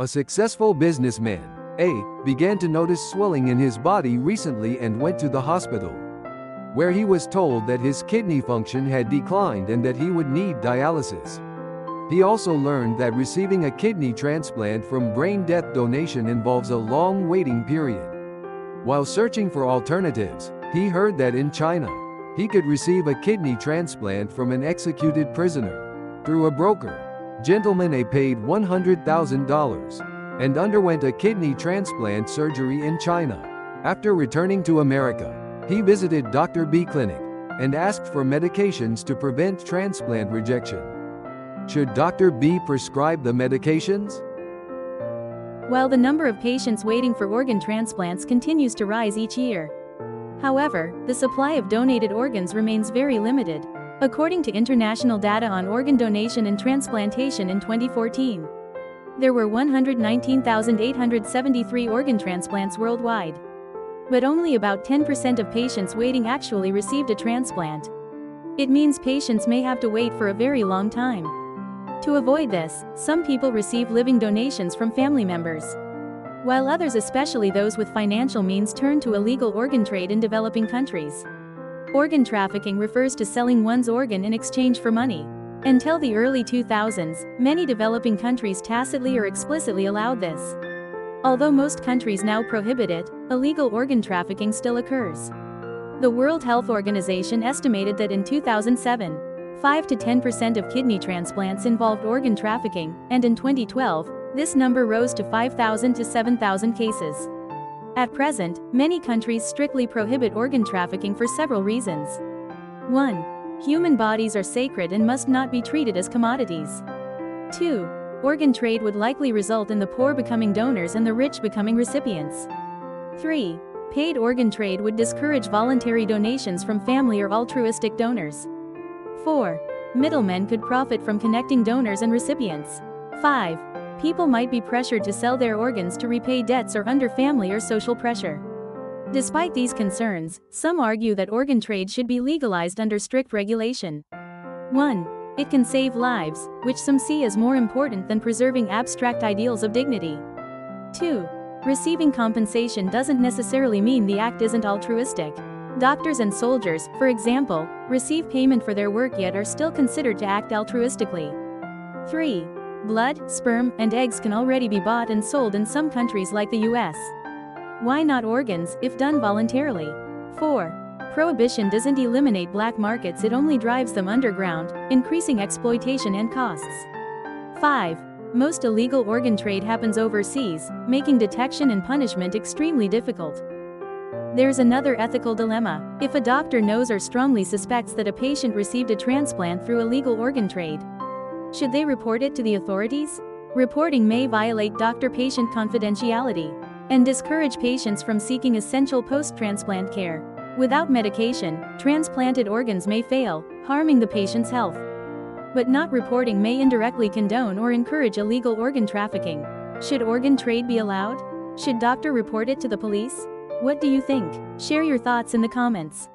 A successful businessman, A, began to notice swelling in his body recently and went to the hospital, where he was told that his kidney function had declined and that he would need dialysis. He also learned that receiving a kidney transplant from brain death donation involves a long waiting period. While searching for alternatives, he heard that in China, he could receive a kidney transplant from an executed prisoner through a broker. Gentleman A paid $100,000 and underwent a kidney transplant surgery in China. After returning to America, he visited Dr. B clinic and asked for medications to prevent transplant rejection. Should Dr. B prescribe the medications? While the number of patients waiting for organ transplants continues to rise each year, however, the supply of donated organs remains very limited. According to international data on organ donation and transplantation in 2014, there were 119,873 organ transplants worldwide. But only about 10% of patients waiting actually received a transplant. It means patients may have to wait for a very long time. To avoid this, some people receive living donations from family members, while others, especially those with financial means, turn to illegal organ trade in developing countries. Organ trafficking refers to selling one's organ in exchange for money. Until the early 2000s, many developing countries tacitly or explicitly allowed this. Although most countries now prohibit it, illegal organ trafficking still occurs. The World Health Organization estimated that in 2007, 5 to 10% of kidney transplants involved organ trafficking, and in 2012, this number rose to 5,000 to 7,000 cases. At present, many countries strictly prohibit organ trafficking for several reasons. 1. Human bodies are sacred and must not be treated as commodities. 2. Organ trade would likely result in the poor becoming donors and the rich becoming recipients. 3. Paid organ trade would discourage voluntary donations from family or altruistic donors. 4. Middlemen could profit from connecting donors and recipients. 5. People might be pressured to sell their organs to repay debts or under family or social pressure. Despite these concerns, some argue that organ trade should be legalized under strict regulation. 1. It can save lives, which some see as more important than preserving abstract ideals of dignity. 2. Receiving compensation doesn't necessarily mean the act isn't altruistic. Doctors and soldiers, for example, receive payment for their work yet are still considered to act altruistically. 3. Blood, sperm, and eggs can already be bought and sold in some countries like the US. Why not organs, if done voluntarily? 4. Prohibition doesn't eliminate black markets, it only drives them underground, increasing exploitation and costs. 5. Most illegal organ trade happens overseas, making detection and punishment extremely difficult. There's another ethical dilemma. If a doctor knows or strongly suspects that a patient received a transplant through illegal organ trade, should they report it to the authorities? Reporting may violate doctor-patient confidentiality and discourage patients from seeking essential post-transplant care. Without medication, transplanted organs may fail, harming the patient's health. But not reporting may indirectly condone or encourage illegal organ trafficking. Should organ trade be allowed? Should doctor report it to the police? What do you think? Share your thoughts in the comments.